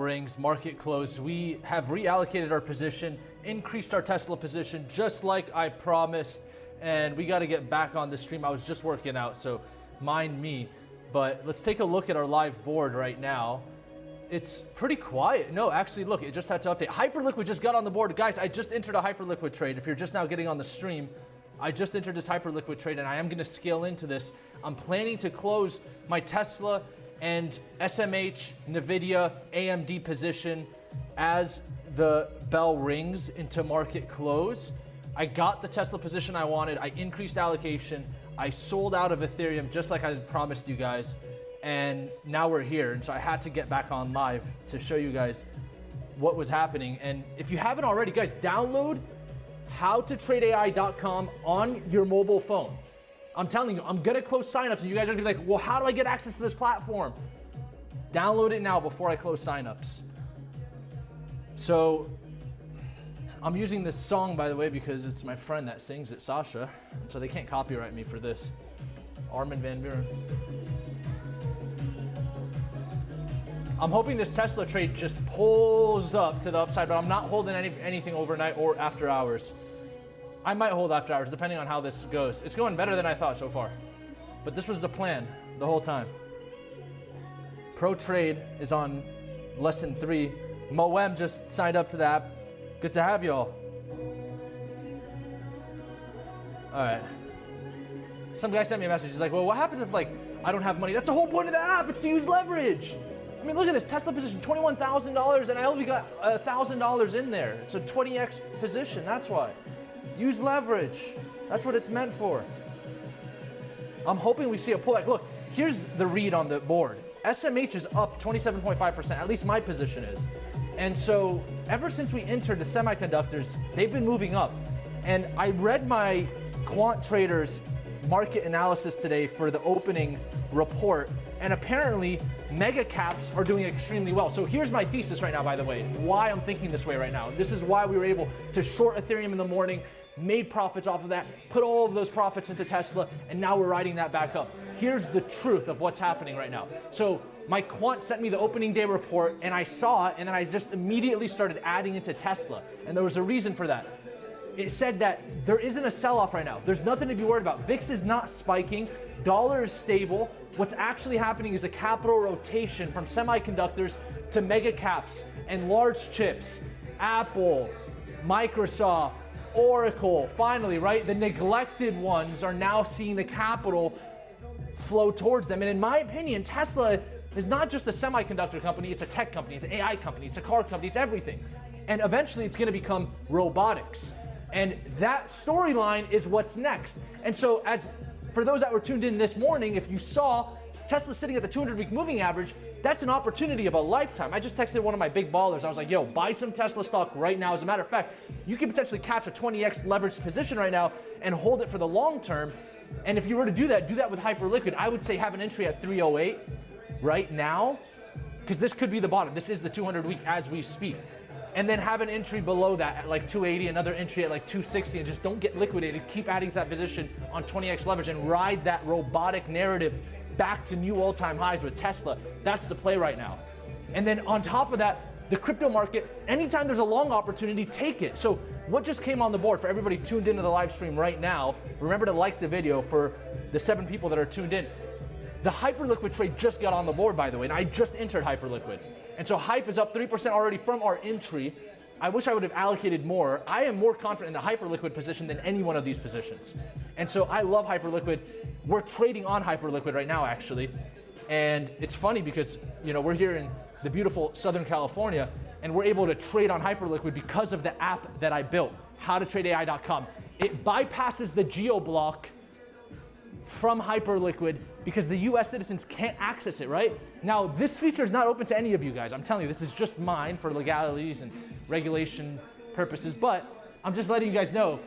rings, market closed. We have reallocated our position, increased our Tesla position, just like I promised. And we got to get back on the stream. I was just working out, so mind me. But let's take a look at our live board right now. It's pretty quiet. No, actually, look, it just had to update. Hyperliquid just got on the board. Guys, I just entered a Hyperliquid trade. If you're just now getting on the stream, I just entered this Hyperliquid trade, and I am going to scale into this. I'm planning to close my Tesla and SMH, NVIDIA, AMD position as the bell rings into market close. I got the Tesla position I wanted. I increased allocation. I sold out of Ethereum just like I promised you guys. And now we're here. And so I had to get back on live to show you guys what was happening. And if you haven't already, guys, download howtotradeai.com on your mobile phone. I'm telling you, I'm gonna close signups and you guys are gonna be like, well, how do I get access to this platform? Download it now before I close signups. So I'm using this song, by the way, because it's my friend that sings it, Sasha. So they can't copyright me for this. Armin van Buren. I'm hoping this Tesla trade just pulls up to the upside, but I'm not holding anything overnight or after hours. I might hold after hours, depending on how this goes. It's going better than I thought so far. But this was the plan the whole time. Pro Trade is on lesson 3. Moem just signed up to the app. Good to have y'all. All right. Some guy sent me a message. He's like, well, what happens if like I don't have money? That's the whole point of the app. It's to use leverage. I mean, look at this Tesla position, $21,000, and I only got $1,000 in there. It's a 20x position. That's why. Use leverage. That's what it's meant for. I'm hoping we see a pullback. Look, here's the read on the board. SMH is up 27.5%. At least my position is. And so ever since we entered the semiconductors, they've been moving up. And I read my quant traders market analysis today for the opening report, and apparently mega caps are doing extremely well. So here's my thesis right now, by the way, why I'm thinking this way right now. This is why we were able to short Ethereum in the morning, made profits off of that, put all of those profits into Tesla, and now we're riding that back up. Here's the truth of what's happening right now. So my quant sent me the opening day report, and I saw it, and then I just immediately started adding into Tesla. And there was a reason for that. It said that there isn't a sell-off right now. There's nothing to be worried about. VIX is not spiking. Dollar is stable. What's actually happening is a capital rotation from semiconductors to mega caps and large chips. Apple, Microsoft, Oracle, finally, right? The neglected ones are now seeing the capital flow towards them. And in my opinion, Tesla is not just a semiconductor company, it's a tech company, it's an AI company, it's a car company, it's everything. And eventually it's gonna become robotics. And that storyline is what's next. And so for those that were tuned in this morning, if you saw Tesla sitting at the 200-week moving average, that's an opportunity of a lifetime. I just texted one of my big ballers. I was like, yo, buy some Tesla stock right now. As a matter of fact, you can potentially catch a 20x leveraged position right now and hold it for the long term. And if you were to do that with Hyperliquid. I would say have an entry at 308 right now, because this could be the bottom. This is the 200-week as we speak. And then have an entry below that at like 280, another entry at like 260, and just don't get liquidated. Keep adding to that position on 20x leverage and ride that robotic narrative back to new all-time highs with Tesla. That's the play right now. And then on top of that, the crypto market, anytime there's a long opportunity, take it. So what just came on the board for everybody tuned into the live stream right now, remember to like the video for the 7 people that are tuned in. The Hyperliquid trade just got on the board, by the way, and I just entered Hyperliquid. And so Hype is up 3% already from our entry. I wish I would have allocated more. I am more confident in the Hyperliquid position than any one of these positions. And so I love Hyperliquid. We're trading on Hyperliquid right now, actually. And it's funny because, you know, we're here in the beautiful Southern California, and we're able to trade on Hyperliquid because of the app that I built, howtotradeai.com. It bypasses the geo block from Hyperliquid because the US citizens can't access it, right? Now, this feature is not open to any of you guys. I'm telling you, this is just mine for legalities and regulation purposes, but I'm just letting you guys know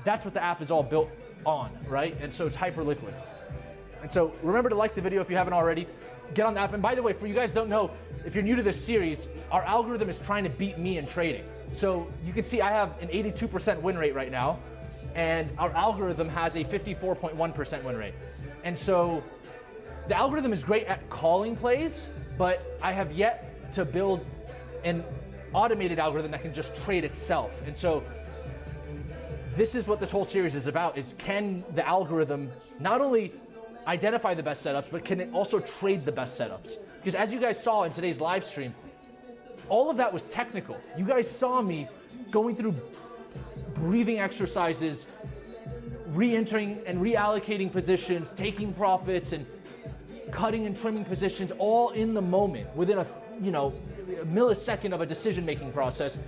that's what the app is all built on, right? And so it's Hyperliquid. And so remember to like the video if you haven't already. Get on the app. And by the way, for you guys don't know, if you're new to this series, our algorithm is trying to beat me in trading. So you can see I have an 82% win rate right now, and our algorithm has a 54.1% win rate. And so the algorithm is great at calling plays, but I have yet to build an automated algorithm that can just trade itself. And so this is what this whole series is about, is can the algorithm not only identify the best setups, but can it also trade the best setups? Because as you guys saw in today's live stream, all of that was technical. You guys saw me going through breathing exercises, re-entering and reallocating positions, taking profits, and cutting and trimming positions all in the moment within a millisecond of a decision-making process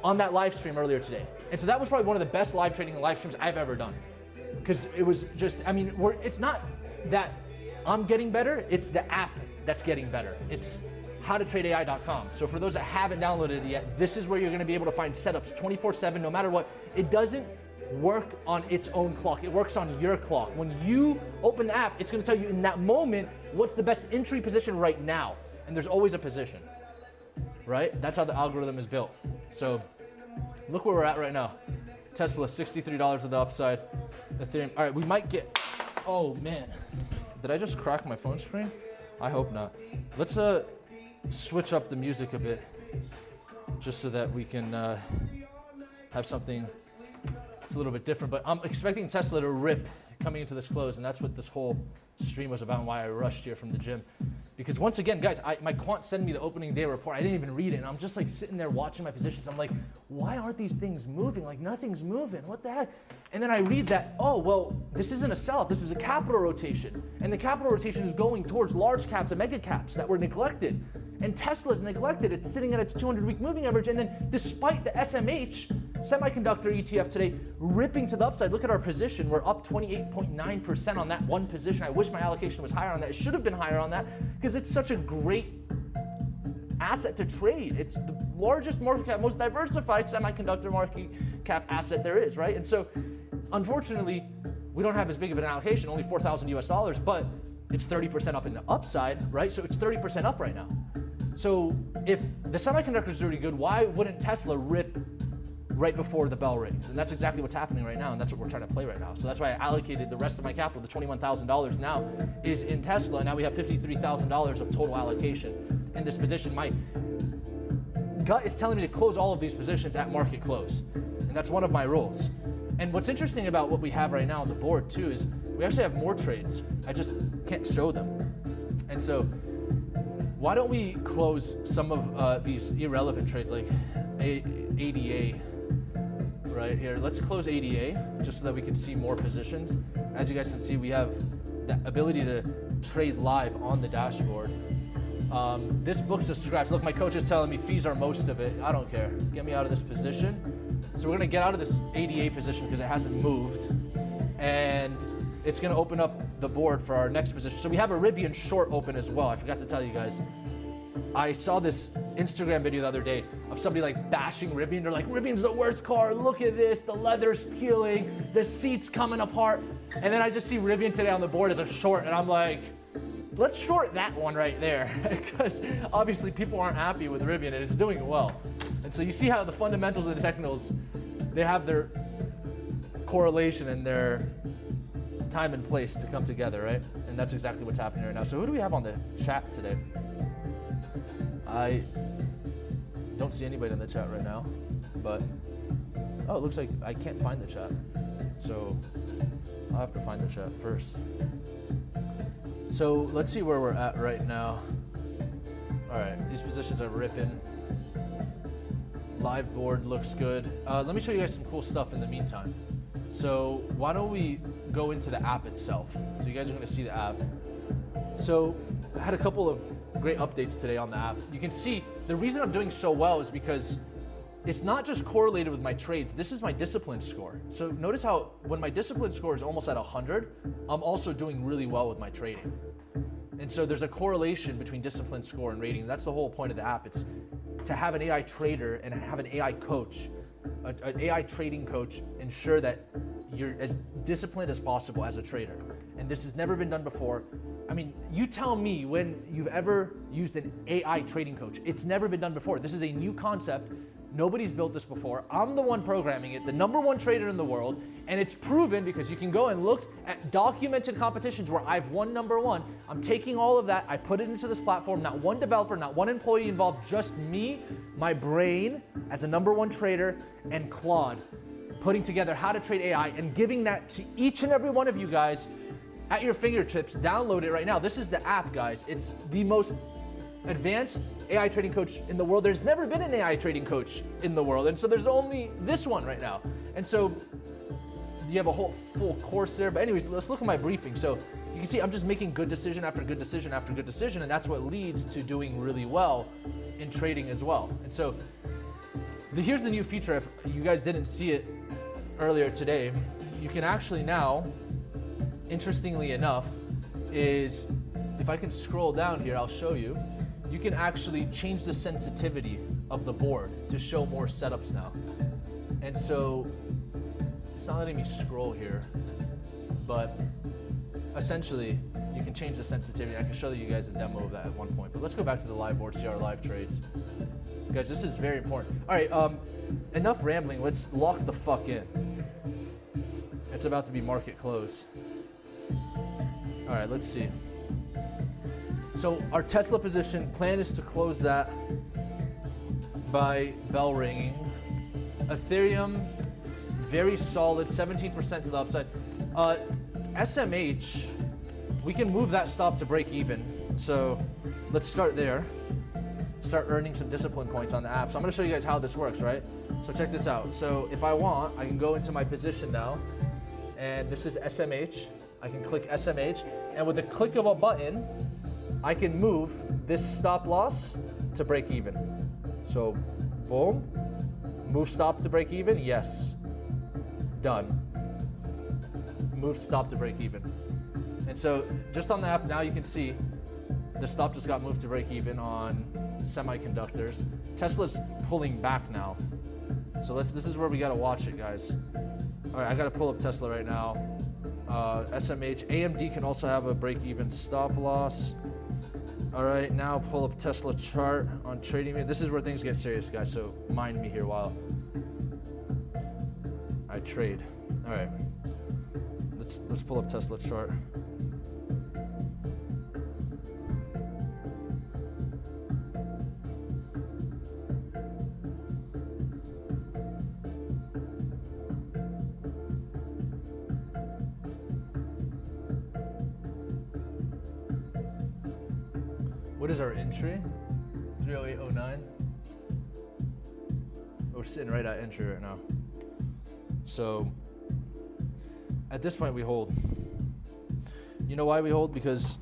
on that live stream earlier today. And so that was probably one of the best live trading live streams I've ever done. Because it was just, it's not that I'm getting better, it's the app that's getting better. It's howtotradeai.com. So for those that haven't downloaded it yet, this is where you're gonna be able to find setups 24/7, no matter what. It doesn't work on its own clock. It works on your clock. When you open the app, it's gonna tell you in that moment, what's the best entry position right now. And there's always a position, right? That's how the algorithm is built. So look where we're at right now. Tesla, $63 of the upside. Ethereum, all right, we might get, oh man. Did I just crack my phone screen? I hope not. Let's switch up the music a bit, just so that we can have something that's a little bit different. But I'm expecting Tesla to rip coming into this close, and that's what this whole stream was about and why I rushed here from the gym. Because once again, guys, my quant sent me the opening day report. I didn't even read it, and I'm just like sitting there watching my positions. I'm like, why aren't these things moving? Like nothing's moving, what the heck? And then I read that, oh, well, this isn't a sell-off, this is a capital rotation. And the capital rotation is going towards large caps and mega caps that were neglected. And Tesla's neglected, it's sitting at its 200-week moving average. And then despite the SMH, semiconductor ETF today, ripping to the upside, look at our position, we're up 28.9% on that one position. I wish my allocation was higher on that. It should have been higher on that because it's such a great asset to trade. It's the largest market cap, most diversified semiconductor market cap asset there is, right? And so unfortunately, we don't have as big of an allocation, only $4,000 US, but it's 30% up in the upside, right? So it's 30% up right now. So if the semiconductor is really good, why wouldn't Tesla rip right before the bell rings? And that's exactly what's happening right now, and that's what we're trying to play right now. So that's why I allocated the rest of my capital, the $21,000 now is in Tesla. Now we have $53,000 of total allocation in this position. My gut is telling me to close all of these positions at market close, and that's one of my rules. And what's interesting about what we have right now on the board too is we actually have more trades. I just can't show them. And so why don't we close some of these irrelevant trades like ADA right here. Let's close ADA just so that we can see more positions. As you guys can see, we have the ability to trade live on the dashboard. This book's a scratch. Look, my coach is telling me fees are most of it. I don't care. Get me out of this position. So we're gonna get out of this ADA position because it hasn't moved. And it's gonna open up the board for our next position. So we have a Rivian short open as well. I forgot to tell you guys. I saw this Instagram video the other day of somebody like bashing Rivian. They're like, Rivian's the worst car. Look at this. The leather's peeling. The seat's coming apart. And then I just see Rivian today on the board as a short. And I'm like, let's short that one right there. Because obviously people aren't happy with Rivian and it's doing well. And so you see how the fundamentals and the technicals, they have their correlation and their time and place to come together, right? And that's exactly what's happening right now. So who do we have on the chat today? I don't see anybody in the chat right now, but oh, it looks like I can't find the chat. So I'll have to find the chat first. So let's see where we're at right now. All right, these positions are ripping. Live board looks good. Let me show you guys some cool stuff in the meantime. So why don't we go into the app itself? So you guys are gonna see the app. So I had a couple of great updates today on the app. You can see the reason I'm doing so well is because it's not just correlated with my trades. This is my discipline score. So notice how when my discipline score is almost at 100, I'm also doing really well with my trading. And so there's a correlation between discipline score and rating. That's the whole point of the app. It's to have an AI trader and have an AI coach, an AI trading coach, ensure that you're as disciplined as possible as a trader. And this has never been done before. I mean, you tell me when you've ever used an AI trading coach. It's never been done before. This is a new concept. Nobody's built this before. I'm the one programming it, the #1 trader in the world, and it's proven because you can go and look at documented competitions where I've won #1. I'm taking all of that, I put it into this platform, not one developer, not one employee involved, just me, my brain as a #1 trader, and Claude, putting together how to trade AI and giving that to each and every one of you guys at your fingertips. Download it right now. This is the app, guys. It's the most advanced AI trading coach in the world. There's never been an AI trading coach in the world, and so there's only this one right now. And so you have a whole full course there. But anyways, let's look at my briefing. So you can see I'm just making good decision after good decision after good decision, and that's what leads to doing really well in trading as well. And so here's the new feature. If you guys didn't see it earlier today, you can actually now, interestingly enough, is if I can scroll down here, I'll show you. You can actually change the sensitivity of the board to show more setups now. And so it's not letting me scroll here, but essentially you can change the sensitivity. I can show you guys a demo of that at one point, but let's go back to the live board, see our live trades. Guys, this is very important. All right, enough rambling. Let's lock the fuck in. It's about to be market close. All right, let's see. So our Tesla position plan is to close that by bell ringing. Ethereum, very solid, 17% to the upside. SMH, we can move that stop to break even. So let's start there. Start earning some discipline points on the app. So I'm gonna show you guys how this works, right? So check this out. So if I want, I can go into my position now, and this is SMH. I can click SMH, and with the click of a button, I can move this stop loss to break even. So boom, move stop to break even, yes, done. Move stop to break even. And so just on the app now you can see the stop just got moved to break even on semiconductors. Tesla's pulling back now. So this is where we gotta watch it, guys. All right, I gotta pull up Tesla right now. SMH, AMD can also have a break even stop loss. All right, now pull up Tesla chart on TradingView. This is where things get serious, guys, so mind me here while I trade. All right, let's pull up Tesla chart. What is our entry? 308.09. We're sitting right at entry right now. So at this point we hold. You know why we hold? Because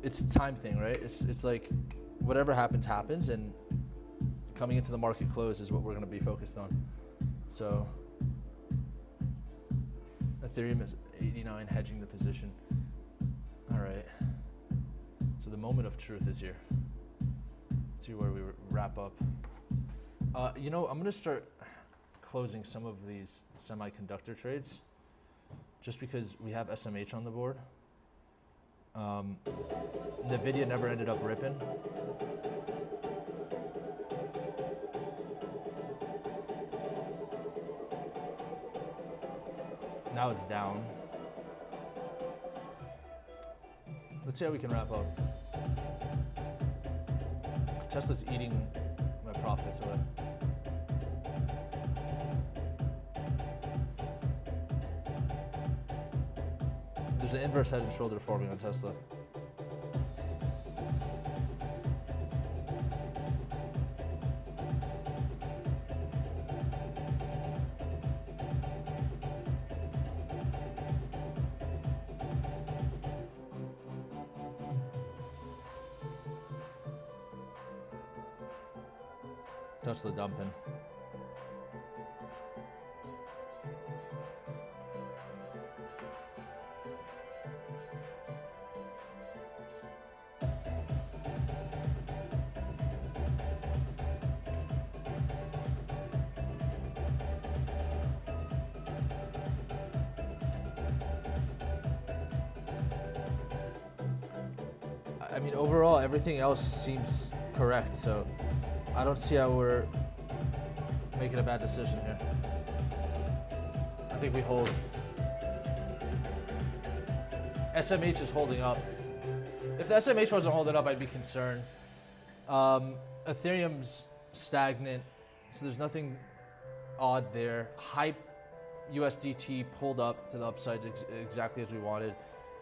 it's a time thing, right? It's like whatever happens, happens, and coming into the market close is what we're gonna be focused on. So Ethereum is 89, hedging the position. All right. So the moment of truth is here. Let's see where we wrap up. You know, I'm gonna start closing some of these semiconductor trades just because we have SMH on the board. NVIDIA never ended up ripping. Now it's down. Let's see how we can wrap up. Tesla's eating my profits away. There's an inverse head and shoulder forming on Tesla. Tesla dumping. I mean, overall, everything else seems correct, so I don't see how we're making a bad decision here. I think we hold. SMH is holding up. If the SMH wasn't holding up, I'd be concerned. Ethereum's stagnant, so there's nothing odd there. Hype USDT pulled up to the upside exactly as we wanted.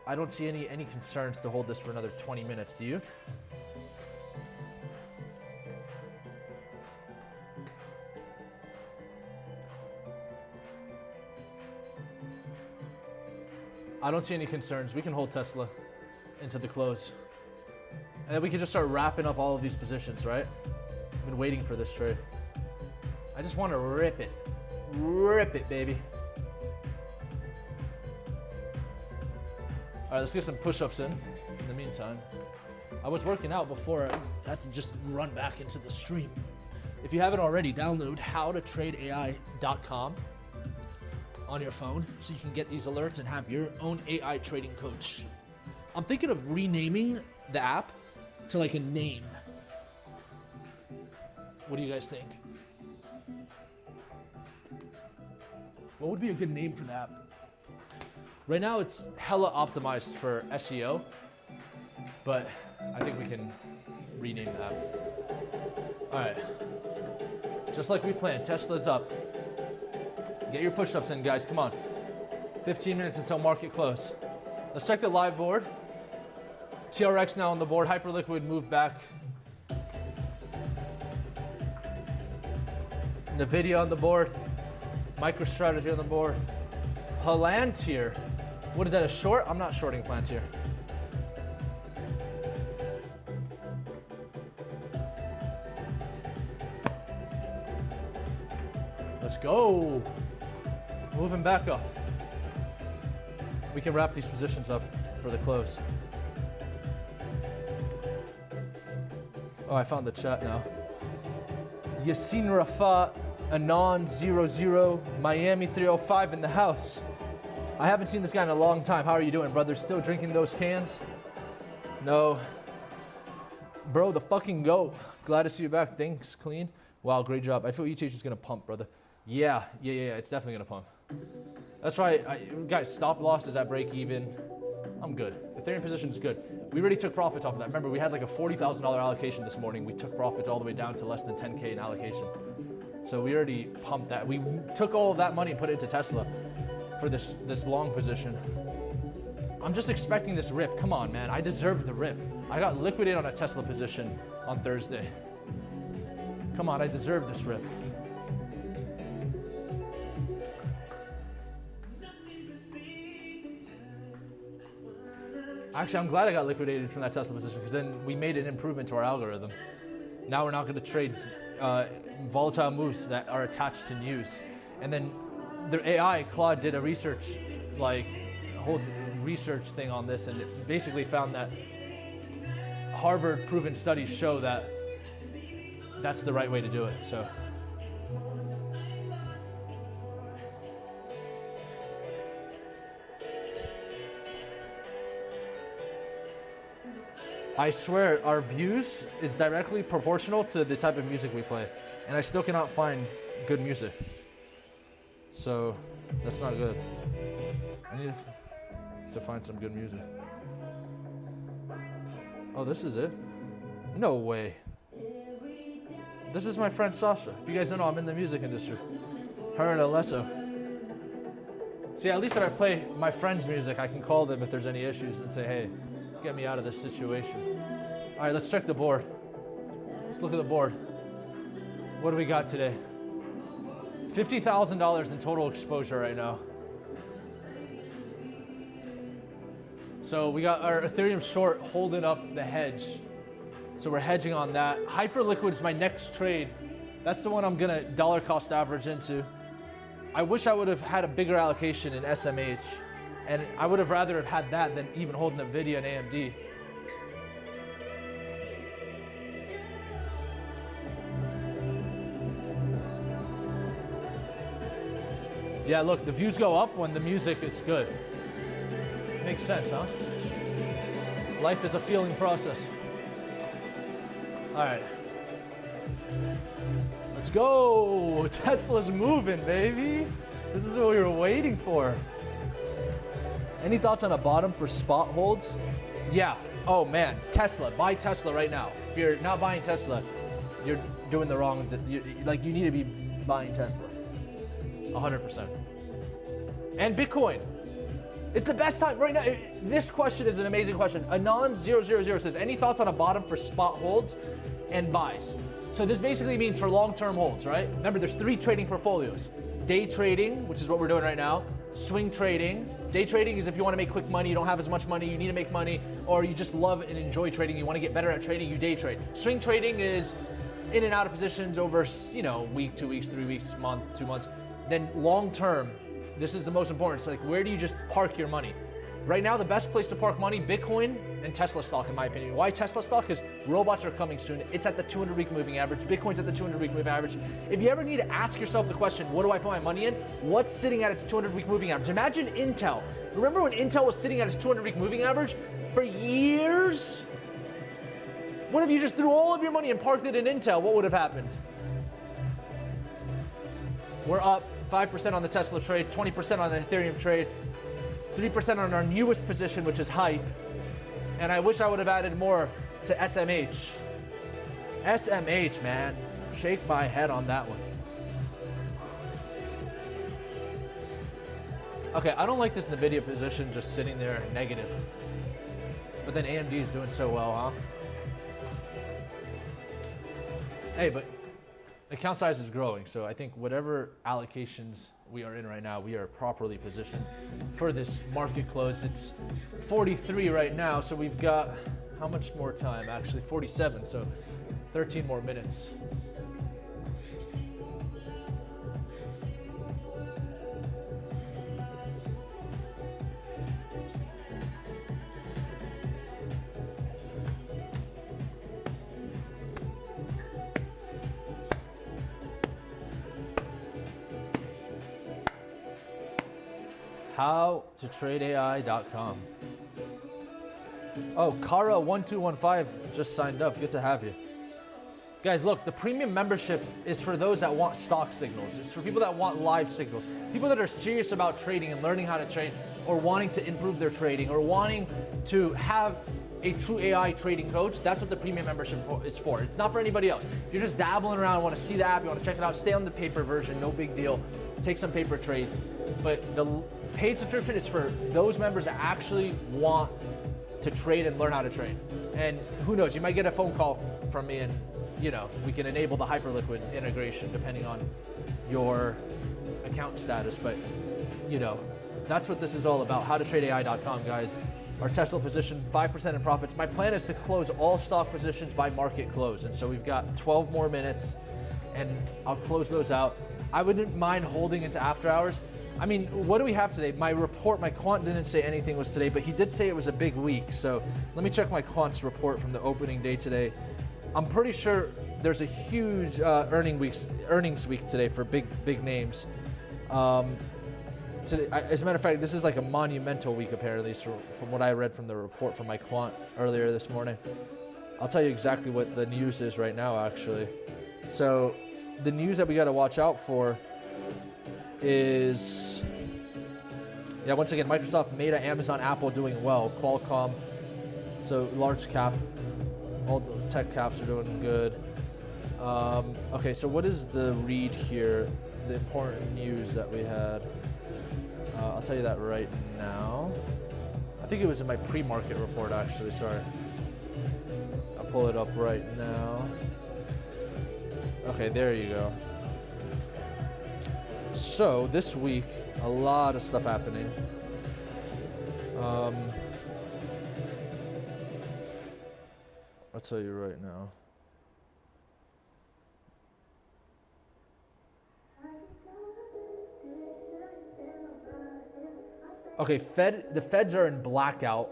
I don't see any concerns to hold this for another 20 minutes. Do you? I don't see any concerns. We can hold Tesla into the close. And then we can just start wrapping up all of these positions, right? I've been waiting for this trade. I just want to rip it. Rip it, baby. All right, let's get some push-ups in the meantime. I was working out before I had to just run back into the stream. If you haven't already, download howtotradeai.com on your phone so you can get these alerts and have your own AI trading coach. I'm thinking of renaming the app to like a name. What do you guys think? What would be a good name for the app? Right now it's hella optimized for SEO, but I think we can rename the app. All right, just like we planned, Tesla's up. Get your push-ups in, guys, come on. 15 minutes until market close. Let's check the live board. TRX now on the board, Hyperliquid moved back. NVIDIA on the board, MicroStrategy on the board. Palantir, what is that, a short? I'm not shorting Palantir. Let's go. Moving back up. We can wrap these positions up for the close. Oh, I found the chat now. Yassine Rafa, Anon 00, Miami 305 in the house. I haven't seen this guy in a long time. How are you doing, brother? Still drinking those cans? No. Bro, the fucking GOAT. Glad to see you back. Thanks, clean. Wow, great job. I feel ETH is gonna pump, brother. Yeah, it's definitely gonna pump. That's right, guys, stop losses at break even. I'm good. Ethereum position is good. We already took profits off of that. Remember, we had like a $40,000 allocation this morning. We took profits all the way down to less than 10K in allocation. So we already pumped that. We took all of that money and put it into Tesla for this long position. I'm just expecting this rip. Come on, man, I deserve the rip. I got liquidated on a Tesla position on Thursday. Come on, I deserve this rip. Actually, I'm glad I got liquidated from that Tesla position because then we made an improvement to our algorithm. Now we're not going to trade volatile moves that are attached to news. And then the AI, Claude, did a research, like a whole research thing on this, and it basically found that Harvard proven studies show that that's the right way to do it. So. I swear, our views is directly proportional to the type of music we play. And I still cannot find good music. So, that's not good. I need to find some good music. Oh, this is it? No way. This is my friend Sasha. If you guys don't know, I'm in the music industry. Her and Alesso. See, at least if I play my friend's music, I can call them if there's any issues and say, hey, get me out of this situation. All right, let's check the board. Let's look at the board. What do we got today? $50,000 in total exposure right now. So we got our Ethereum short holding up the hedge. So we're hedging on that. Hyperliquid is my next trade. That's the one I'm gonna dollar cost average into. I wish I would have had a bigger allocation in SMH. And I would have rather have had that than even holding NVIDIA and AMD. Yeah, look, the views go up when the music is good. Makes sense, huh? Life is a feeling process. All right. Let's go. Tesla's moving, baby. This is what we were waiting for. Any thoughts on a bottom for spot holds? Yeah. Oh man, Tesla. Buy Tesla right now. If you're not buying Tesla, you're doing the wrong. You need to be buying Tesla. 100%. And Bitcoin. It's the best time right now. This question is an amazing question. Anon000 says, any thoughts on a bottom for spot holds and buys? So this basically means for long-term holds, right? Remember, there's 3 trading portfolios. Day trading, which is what we're doing right now. Swing trading. Day trading is if you want to make quick money, you don't have as much money, you need to make money, or you just love and enjoy trading, you want to get better at trading, you day trade. Swing trading is in and out of positions over, week, 2 weeks, 3 weeks, month, 2 months. Then long-term, this is the most important. It's like, where do you just park your money? Right now, the best place to park money, Bitcoin and Tesla stock, in my opinion. Why Tesla stock? Because robots are coming soon. It's at the 200-week moving average. Bitcoin's at the 200-week moving average. If you ever need to ask yourself the question, what do I put my money in? What's sitting at its 200-week moving average? Imagine Intel. Remember when Intel was sitting at its 200-week moving average for years? What if you just threw all of your money and parked it in Intel? What would have happened? We're up 5% on the Tesla trade, 20% on the Ethereum trade, 3% on our newest position, which is hype. And I wish I would have added more to SMH. SMH, man. Shake my head on that one. Okay, I don't like this NVIDIA position just sitting there negative. But then AMD is doing so well, huh? Hey, but account size is growing, so I think whatever allocations we are in right now, we are properly positioned for this market close. It's 43 right now, so we've got how much more time? Actually 47, so 13 more minutes. HowToTradeAI.com. Oh, Kara1215 just signed up. Good to have you. Guys, look, the premium membership is for those that want stock signals. It's for people that want live signals. People that are serious about trading and learning how to trade, or wanting to improve their trading, or wanting to have a true AI trading coach. That's what the premium membership is for. It's not for anybody else. If you're just dabbling around, want to see the app, you want to check it out, stay on the paper version, no big deal. Take some paper trades. But the paid subscription is for those members that actually want to trade and learn how to trade. And who knows, you might get a phone call from me and we can enable the Hyperliquid integration depending on your account status. But that's what this is all about. HowToTradeAI.com, guys. Our Tesla position, 5% in profits. My plan is to close all stock positions by market close. And so we've got 12 more minutes and I'll close those out. I wouldn't mind holding into after hours. I mean, what do we have today? My report, my quant didn't say anything was today, but he did say it was a big week. So let me check my quant's report from the opening day today. I'm pretty sure there's a huge earnings week today for big names. Today, as a matter of fact, this is like a monumental week apparently, so from what I read from the report from my quant earlier this morning. I'll tell you exactly what the news is right now, actually. So the news that we got to watch out for is, once again, Microsoft, Meta, Amazon, Apple doing well. Qualcomm, so large cap, all those tech caps are doing good. Okay, so what is the read here? The important news that we had. I'll tell you that right now. I think it was in my pre-market report, actually, sorry. I'll pull it up right now. Okay, there you go. So this week, a lot of stuff happening. I'll tell you right now. Okay, the Feds are in blackout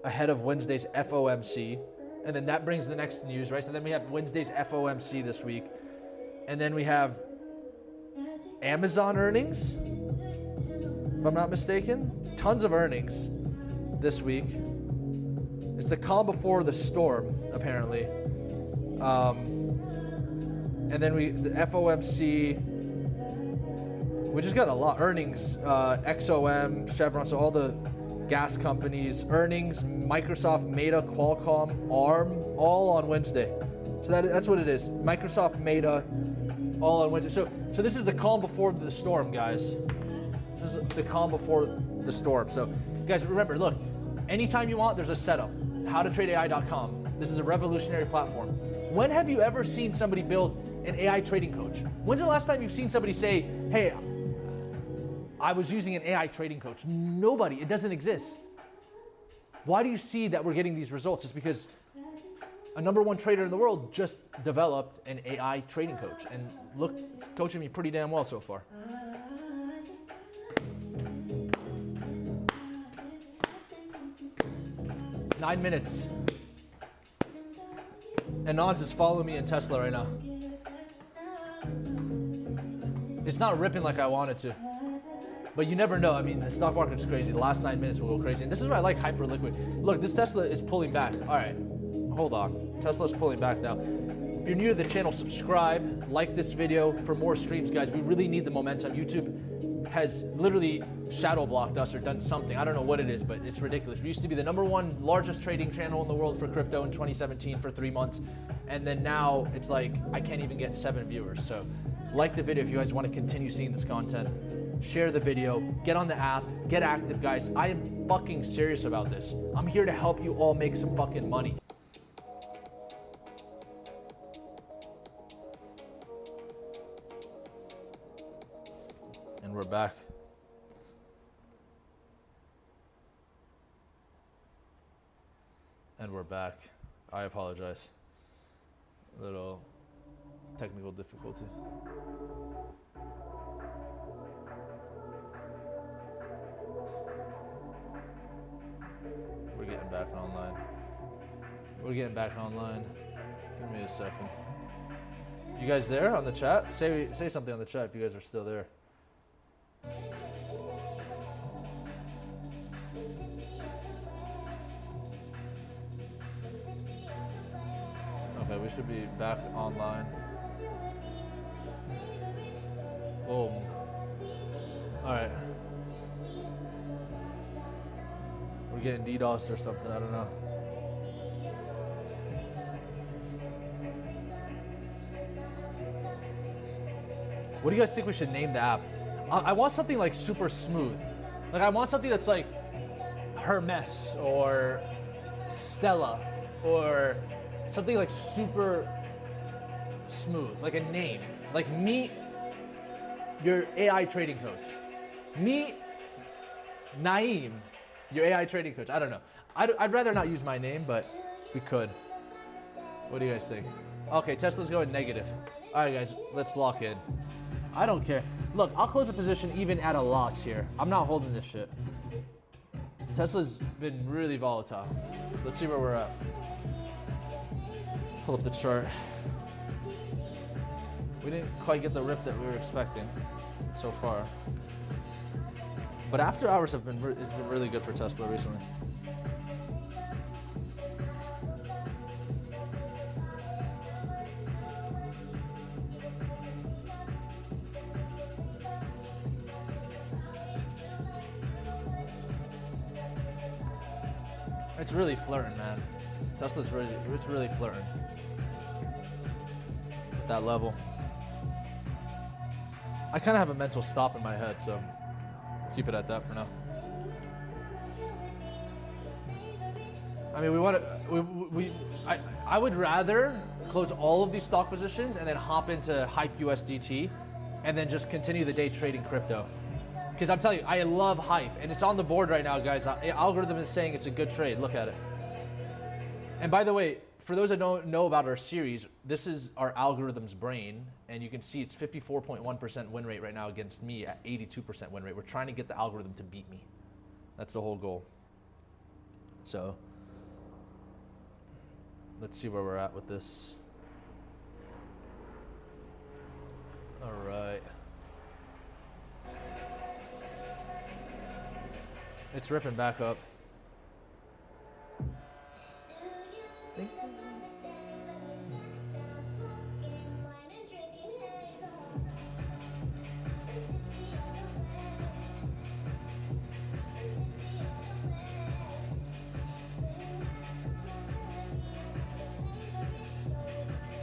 ahead of Wednesday's FOMC, and then that brings the next news, right? So then we have Wednesday's FOMC this week, and then we have Amazon earnings, if I'm not mistaken. Tons of earnings this week. It's the calm before the storm, apparently. And then the FOMC, we just got a lot. Earnings, XOM, Chevron, so all the gas companies, earnings, Microsoft, Meta, Qualcomm, ARM, all on Wednesday. So that's what it is. Microsoft, Meta, all on Wednesday. So this is the calm before the storm, guys. This is the calm before the storm. So guys, remember, look, anytime you want, there's a setup. HowToTradeAI.com. This is a revolutionary platform. When have you ever seen somebody build an AI trading coach? When's the last time you've seen somebody say, hey, I was using an AI trading coach? Nobody, it doesn't exist. Why do you see that we're getting these results? It's because a #1 trader in the world just developed an AI trading coach. And look, it's coaching me pretty damn well so far. Nine minutes. And Nons is following me in Tesla right now. It's not ripping like I want it to. But you never know. I mean, the stock market's crazy. The last 9 minutes will go crazy. And this is why I like Hyperliquid. Look, this Tesla is pulling back. All right, hold on. Tesla's pulling back now. If you're new to the channel, subscribe, like this video for more streams, guys. We really need the momentum. YouTube has literally shadow blocked us or done something. I don't know what it is, but it's ridiculous. We used to be the #1 largest trading channel in the world for crypto in 2017 for 3 months. And then now it's like, I can't even get 7 viewers. So like the video if you guys want to continue seeing this content. Share the video, get on the app, get active, guys. I am fucking serious about this. I'm here to help you all make some fucking money. And we're back. And we're back. I apologize. A little technical difficulty. We're getting back online. We're getting back online. Give me a second. You guys there on the chat? Say something on the chat if you guys are still there. Okay, we should be back online. Boom. All right. We're getting DDoS or something, I don't know. What do you guys think we should name the app? I want something like super smooth. Like I want something that's like Hermes or Stella or something like super smooth, like a name. Like meet your AI trading coach. Meet Naeem, your AI trading coach. I don't know. I'd rather not use my name, but we could. What do you guys think? Okay, Tesla's going negative. All right, guys, let's lock in. I don't care. Look, I'll close the position even at a loss here. I'm not holding this shit. Tesla's been really volatile. Let's see where we're at. Pull up the chart. We didn't quite get the rip that we were expecting so far. But after hours it's been really good for Tesla recently. It's really flirting, man. Tesla's really flirting at that level. I kind of have a mental stop in my head, so keep it at that for now. I mean, I would rather close all of these stock positions and then hop into Hype USDT and then just continue the day trading crypto. Because I'm telling you, I love Hype, and it's on the board right now, guys. Algorithm is saying it's a good trade. Look at it. And by the way, for those that don't know about our series, this is our algorithm's brain, and you can see it's 54.1% win rate right now against me at 82% win rate. We're trying to get the algorithm to beat me. That's the whole goal. So let's see where we're at with this. All right. It's ripping back up.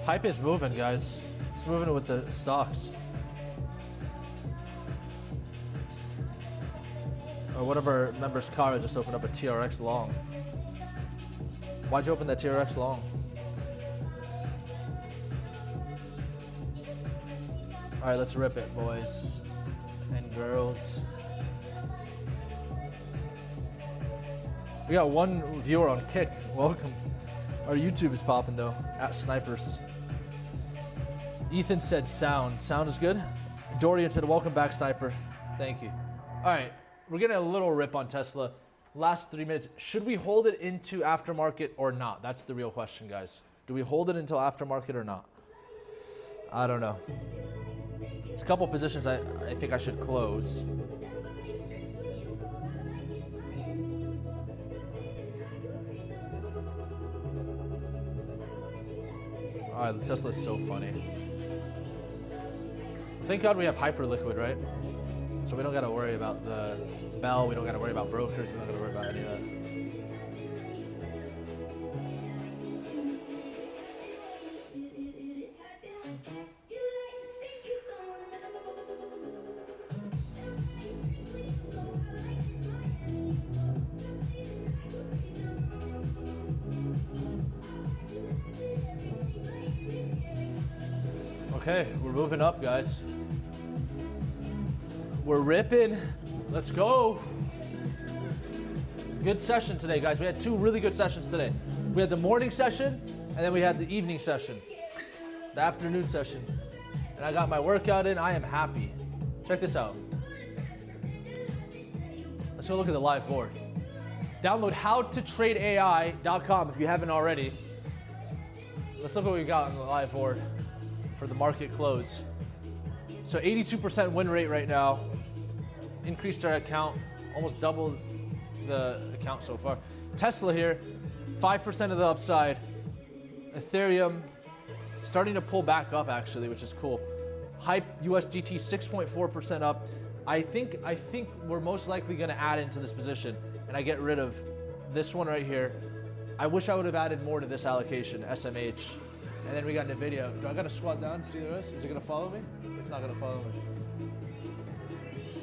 Hype is moving, guys. It's moving with the stocks. Or one of our members, Kara, just opened up a TRX long. Why'd you open that TRX long? All right, let's rip it, boys and girls. We got one viewer on Kick. Welcome. Our YouTube is popping though, at Snipers. Ethan said sound. Sound is good. Dorian said, welcome back, Sniper. Thank you. All right, we're getting a little rip on Tesla. Last 3 minutes. Should we hold it into aftermarket or not? That's the real question, guys. Do we hold it until aftermarket or not? I don't know. It's a couple positions I think I should close. All right, Tesla is so funny. Thank God we have Hyperliquid, right? So we don't got to worry about the bell. We don't got to worry about brokers. We don't got to worry about any of that. Okay, we're moving up, guys. We're ripping. Let's go. Good session today, guys. We had two really good sessions today. We had the morning session, and then we had the evening session, the afternoon session. And I got my workout in. I am happy. Check this out. Let's go look at the live board. Download howtotradeai.com if you haven't already. Let's look what we got on the live board for the market close. So 82% win rate right now. Increased our account, almost doubled the account so far. Tesla here, 5% of the upside. Ethereum starting to pull back up actually, which is cool. Hype USDT 6.4% up. I think we're most likely going to add into this position, and I get rid of this one right here. I wish I would have added more to this allocation, SMH. And then we got NVIDIA. Do I got to squat down to see the rest? Is it going to follow me? It's not going to follow me.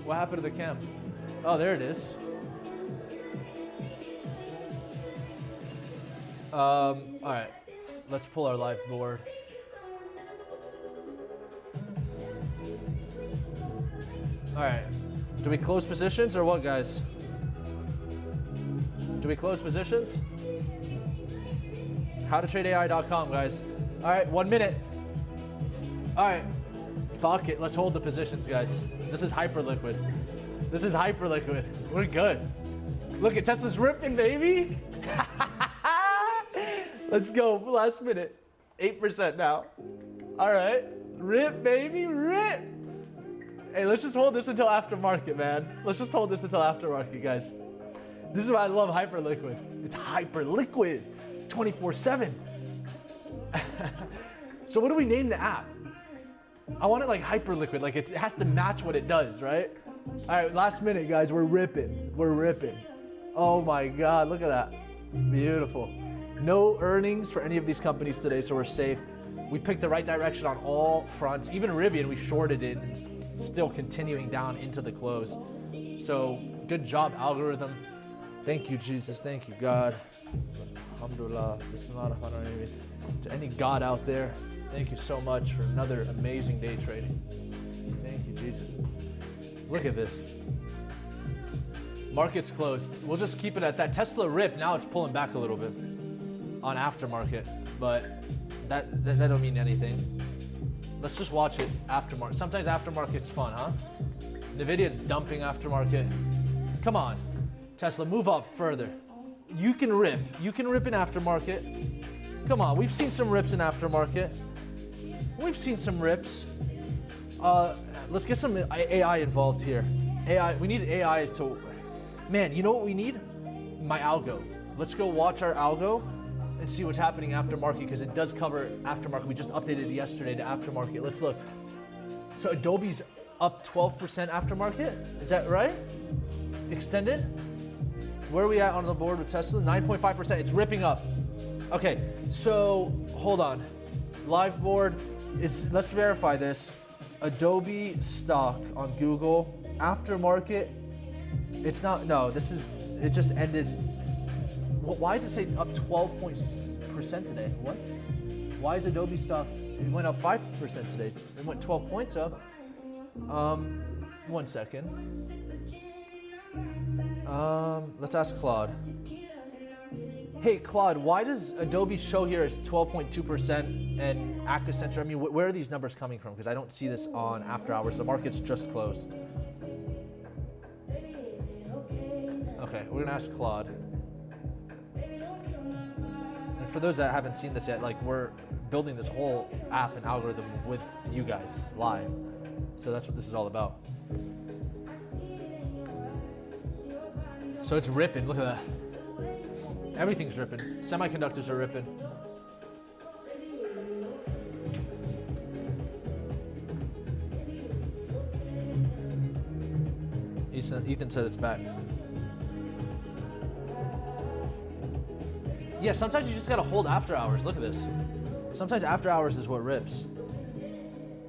What happened to the cam? Oh, there it is. All right, let's pull our live board. All right, do we close positions or what, guys? Do we close positions? Howtotradeai.com, guys. All right, 1 minute. All right, fuck it. Let's hold the positions, guys. This is Hyperliquid. This is Hyperliquid. We're good. Look at Tesla's ripping, baby. Let's go. Last minute. 8% now. All right. Rip, baby. Rip. Hey, let's just hold this until aftermarket, man. Let's just hold this until aftermarket, guys. This is why I love Hyperliquid. It's Hyperliquid 24/7. So what do we name the app? I want it like Hyperliquid, like it has to match what it does, right? All right, last minute, guys, we're ripping. We're ripping. Oh my God, look at that. Beautiful. No earnings for any of these companies today, so we're safe. We picked the right direction on all fronts. Even Rivian, we shorted it and still continuing down into the close. So good job, algorithm. Thank you, Jesus. Thank you, God. Alhamdulillah. To any God out there, thank you so much for another amazing day trading. Thank you, Jesus. Look at this. Market's closed. We'll just keep it at that. Tesla rip. Now it's pulling back a little bit on aftermarket, but that don't mean anything. Let's just watch it aftermarket. Sometimes aftermarket's fun, huh? NVIDIA's dumping aftermarket. Come on, Tesla, move up further. You can rip. You can rip in aftermarket. Come on, we've seen some rips in aftermarket. We've seen some rips. Let's get some AI involved here. AI, we need AIs to, man, you know what we need? My Algo. Let's go watch our Algo and see what's happening aftermarket, because it does cover aftermarket. We just updated it yesterday to aftermarket. Let's look. So Adobe's up 12% aftermarket. Is that right? Extended? Where are we at on the board with Tesla? 9.5%. It's ripping up. Okay, so hold on. live board is, let's verify this. Adobe stock on Google, aftermarket, it's not, no, this is, it just ended. Why does it say up 12% today? What? Why is Adobe stock, it went up 5% today. It went 12 points up. 1 second. Let's ask Claude. Hey Claude, why does Adobe show here as 12.2% and Accenture? I mean, where are these numbers coming from? Because I don't see this on after hours. The market's just closed. Okay, we're gonna ask Claude. And for those that haven't seen this yet, like we're building this whole app and algorithm with you guys live. So that's what this is all about. So it's ripping, look at that. Everything's ripping. Semiconductors are ripping. Ethan said it's back. Yeah, sometimes you just gotta hold after hours. Look at this. Sometimes after hours is what rips.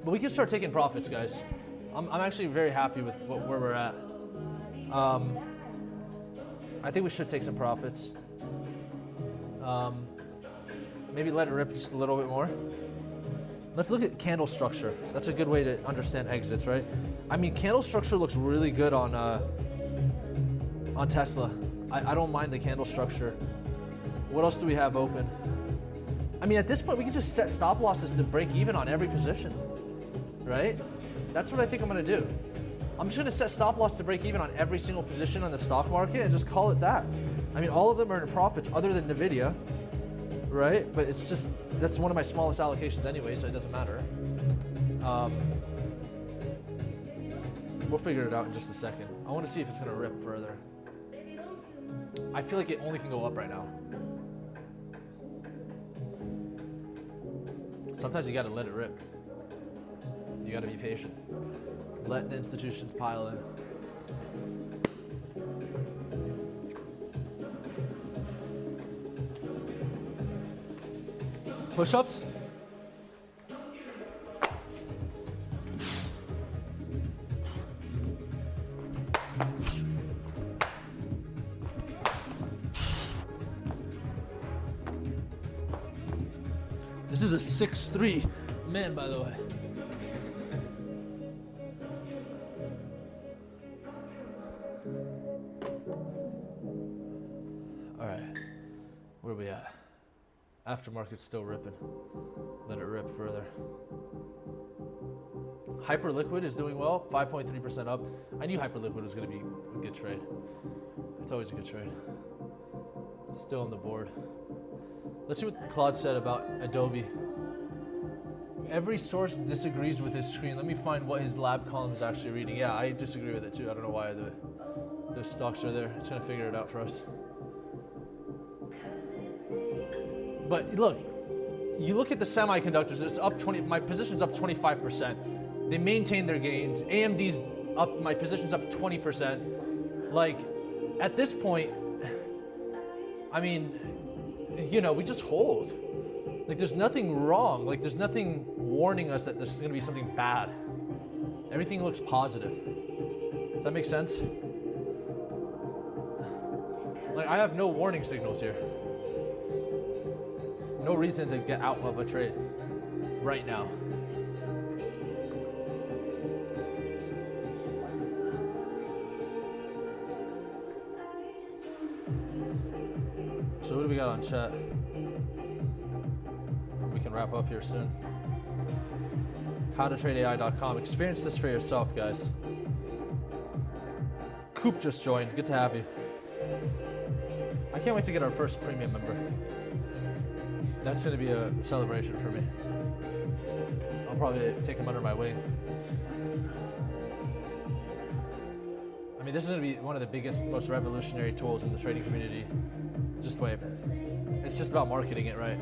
But we can start taking profits, guys. I'm actually very happy with where we're at. I think we should take some profits. Maybe let it rip just a little bit more. Let's look at candle structure. That's a good way to understand exits, right? I mean, candle structure looks really good on Tesla. I don't mind the candle structure. What else do we have open? I mean, at this point, we can just set stop losses to break even on every position, right? That's what I think I'm gonna do. I'm just gonna set stop loss to break even on every single position on the stock market and just call it that. I mean, all of them are in profits other than Nvidia, right? But it's just, that's one of my smallest allocations anyway, so it doesn't matter. We'll figure it out in just a second. I wanna see if it's gonna rip further. I feel like it only can go up right now. Sometimes you gotta let it rip. You gotta be patient. Let the institutions pile in. Push-ups? This is a 6'3" man, by the way. All right, where are we at? Aftermarket's still ripping. Let it rip further. Hyperliquid is doing well, 5.3% up. I knew Hyperliquid was gonna be a good trade. It's always a good trade. It's still on the board. Let's see what Claude said about Adobe. Every source disagrees with his screen. Let me find what his lab column is actually reading. Yeah, I disagree with it too. I don't know why the stocks are there. It's gonna figure it out for us. But look, you look at the semiconductors, it's up 20, my position's up 25%. They maintain their gains. AMD's up, my position's up 20%. Like, at this point, I mean, you know, we just hold. Like, there's nothing wrong. Like, there's nothing warning us that there's gonna be something bad. Everything looks positive. Does that make sense? Like, I have no warning signals here. No reason to get out of a trade right now. So what do we got on chat? We can wrap up here soon. HowToTradeAI.com. Experience this for yourself, guys. Coop just joined. Good to have you. I can't wait to get our first premium member. That's going to be a celebration for me. I'll probably take him under my wing. I mean, this is going to be one of the biggest, most revolutionary tools in the trading community. Just wait. It's just about marketing it right.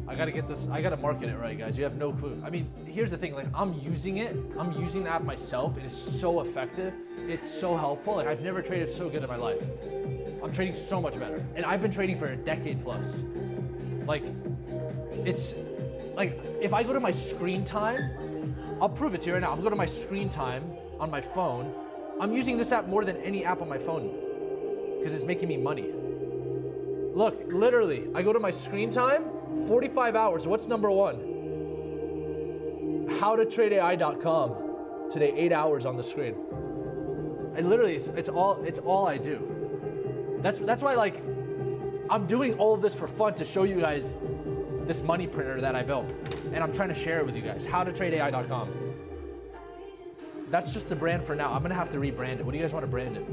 I got to get this, I got to market it right, guys. You have no clue. I mean, here's the thing, like, I'm using it. I'm using the app myself. It is so effective. It's so helpful. Like, I've never traded so good in my life. I'm trading so much better. And I've been trading for a decade plus. Like, like if I go to my screen time, I'll prove it to you right now. I'll go to my screen time on my phone. I'm using this app more than any app on my phone because it's making me money. Look, literally, I go to my screen time, 45 hours. What's number one? HowToTradeAI.com. Today, 8 hours on the screen. And literally, it's all I do. That's why, like, I'm doing all of this for fun to show you guys this money printer that I built, and I'm trying to share it with you guys. HowToTradeAI.com. That's just the brand for now. I'm gonna have to rebrand it. What do you guys want to brand it?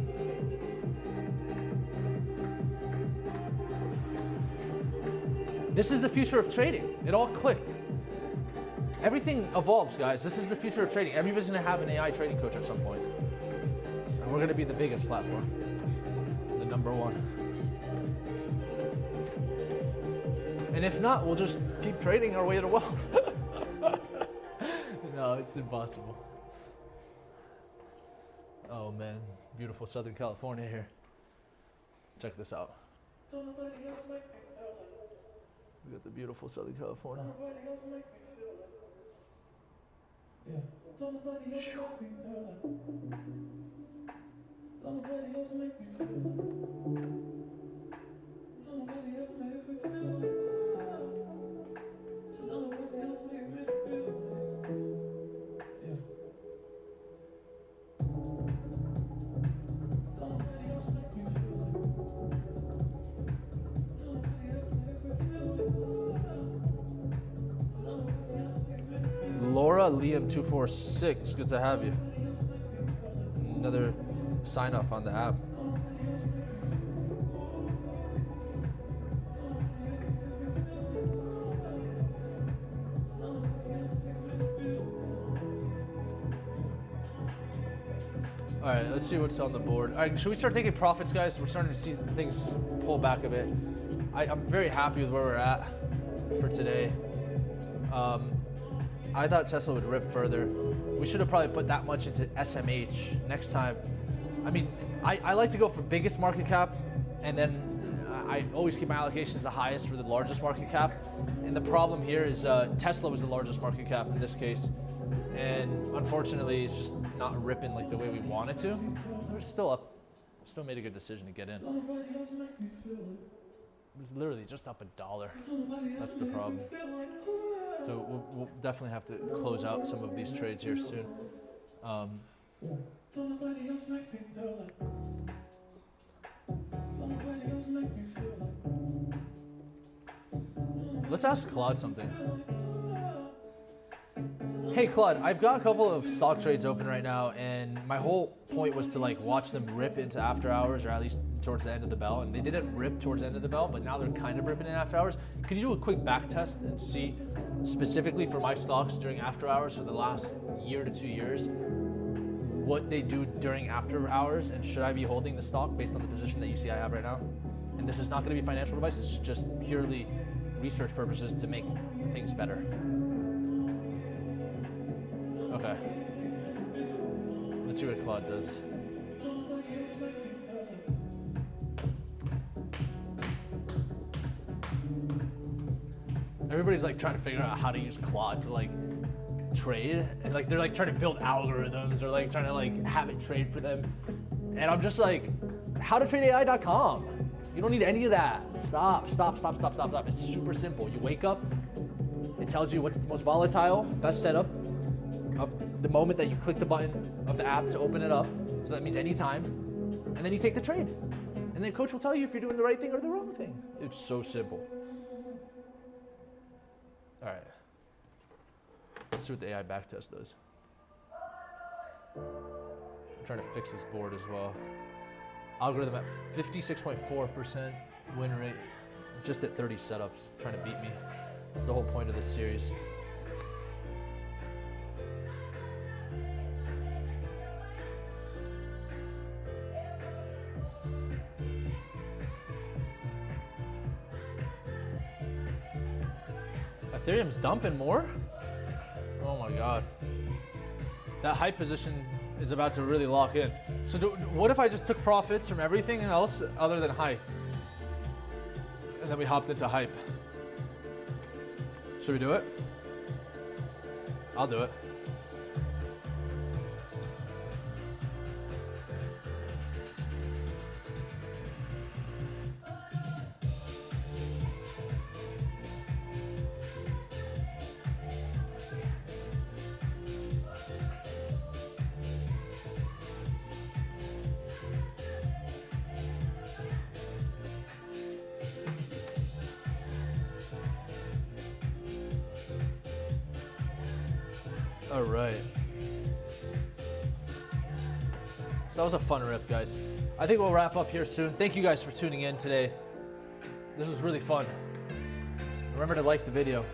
This is the future of trading. It all clicked. Everything evolves, guys. This is the future of trading. Everybody's gonna have an AI trading coach at some point. And we're gonna be the biggest platform. The number one. And if not, we'll just keep trading our way to wealth. No, it's impossible. Oh man, beautiful Southern California here. Check this out. We got the beautiful Southern California. Yeah. Don't nobody else make me feel like. Don't nobody else make me feel like. Don't nobody else make me feel like. So don't nobody else make me feel like. Yeah. Don't nobody else make me feel like. Don't nobody else make me feel like. So don't nobody else make me feel like. Laura Liam 246, good to have you. Another sign up on the app. All right, let's see what's on the board. All right, should we start taking profits, guys? We're starting to see things pull back a bit. I'm very happy with where we're at for today. I thought Tesla would rip further. We should have probably put that much into SMH next time. I mean, I like to go for biggest market cap, and then I always keep my allocations the highest for the largest market cap. And the problem here is Tesla was the largest market cap in this case. And unfortunately, it's just not ripping like the way we wanted to. We're still up. Still made a good decision to get in. It's literally just up $1. That's the problem. So we'll definitely have to close out some of these trades here soon. Let's ask Claude something. Hey Claude, I've got a couple of stock trades open right now, and my whole point was to like watch them rip into after hours, or at least towards the end of the bell. And they didn't rip towards the end of the bell, but now they're kind of ripping in after hours. Could you do a quick back test and see specifically for my stocks during after hours for the last year to 2 years, what they do during after hours, and should I be holding the stock based on the position that you see I have right now? And this is not going to be financial advice, it's just purely research purposes to make things better. Okay. Let's see what Claude does. Everybody's like trying to figure out how to use Claude to like trade, and like they're like trying to build algorithms or like trying to like have it trade for them. And I'm just like, HowToTradeAI.com. You don't need any of that. Stop. It's super simple. You wake up, it tells you what's the most volatile, best setup of the moment that you click the button of the app to open it up. So that means anytime. And then you take the trade. And then coach will tell you if you're doing the right thing or the wrong thing. It's so simple. All right. Let's see what the AI backtest does. I'm trying to fix this board as well. Algorithm at 56.4% win rate, just at 30 setups, trying to beat me. That's the whole point of this series. Ethereum's dumping more? Oh my God. That hype position is about to really lock in. So what if I just took profits from everything else other than hype? And then we hopped into hype. Should we do it? I'll do it. All right. So that was a fun rip, guys. I think we'll wrap up here soon. Thank you guys for tuning in today. This was really fun. Remember to like the video.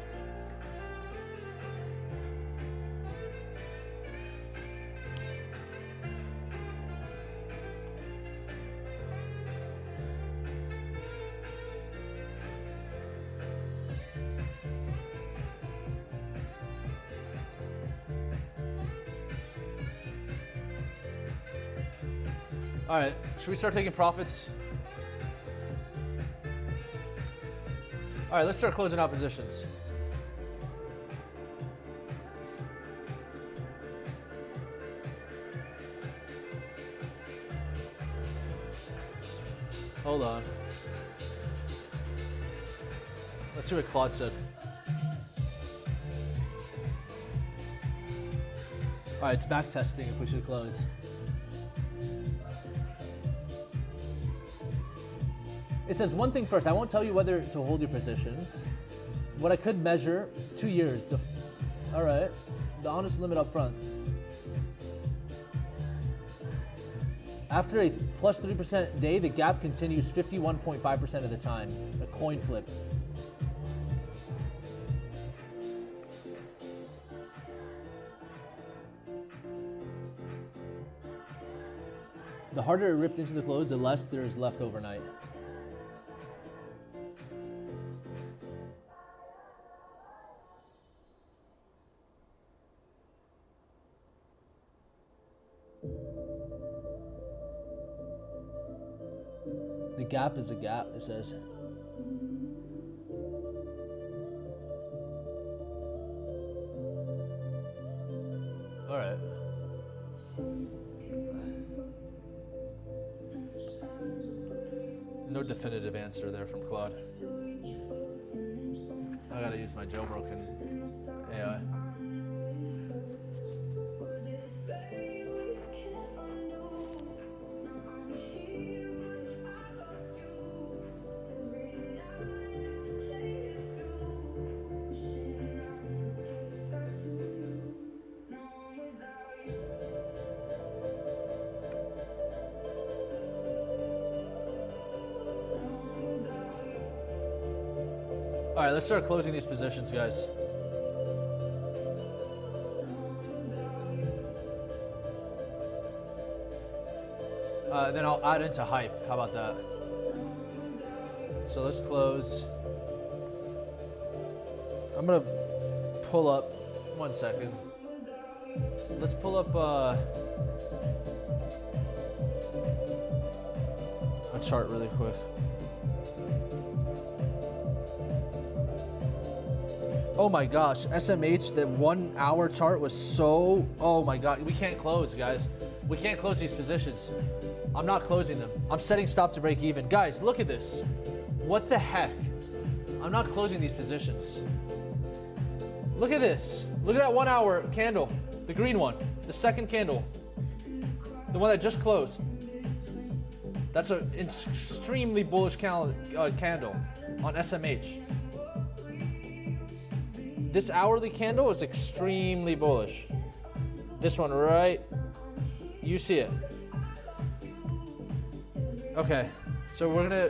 All right, should we start taking profits? All right, let's start closing out positions. Hold on. Let's see what Claude said. All right, it's back testing if we should close. It says one thing first. I won't tell you whether to hold your positions. What I could measure, 2 years. All right, the honest limit up front. After a plus 3% day, the gap continues 51.5% of the time. A coin flip. The harder it ripped into the close, the less there is left overnight. The gap is a gap, it says. All right. No definitive answer there from Claude. I gotta use my jailbroken AI. All right, let's start closing these positions, guys. Then I'll add into hype. How about that? So let's close. I'm gonna pull up, 1 second. Let's pull up a chart really quick. Oh my gosh, SMH, that 1 hour chart was so, oh my God. We can't close, guys. We can't close these positions. I'm not closing them. I'm setting stop to break even. Guys, look at this. What the heck? I'm not closing these positions. Look at this. Look at that 1 hour candle, the green one, the second candle, the one that just closed. That's an extremely bullish candle on SMH. This hourly candle is extremely bullish. This one, right? You see it. Okay, so we're gonna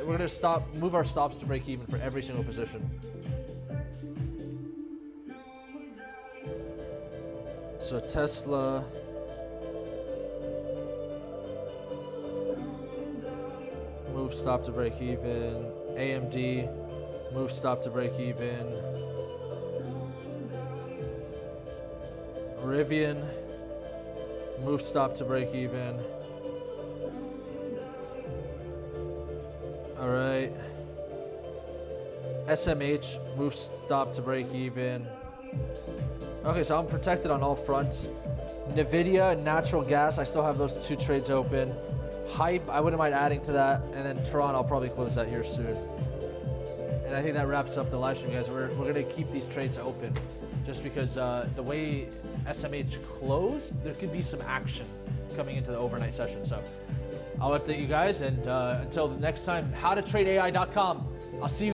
move our stops to break even for every single position. So Tesla. Move stop to break even. AMD. Move stop to break even. Rivian, move stop to break even. All right. SMH, move stop to break even. Okay, so I'm protected on all fronts. Nvidia and natural gas, I still have those 2 trades open. Hype, I wouldn't mind adding to that. And then Tron, I'll probably close that here soon. And I think that wraps up the live stream, guys. We're gonna keep these trades open just because the way SMH closed, there could be some action coming into the overnight session. So I'll update you guys, and until the next time, howtotradeai.com. I'll see you.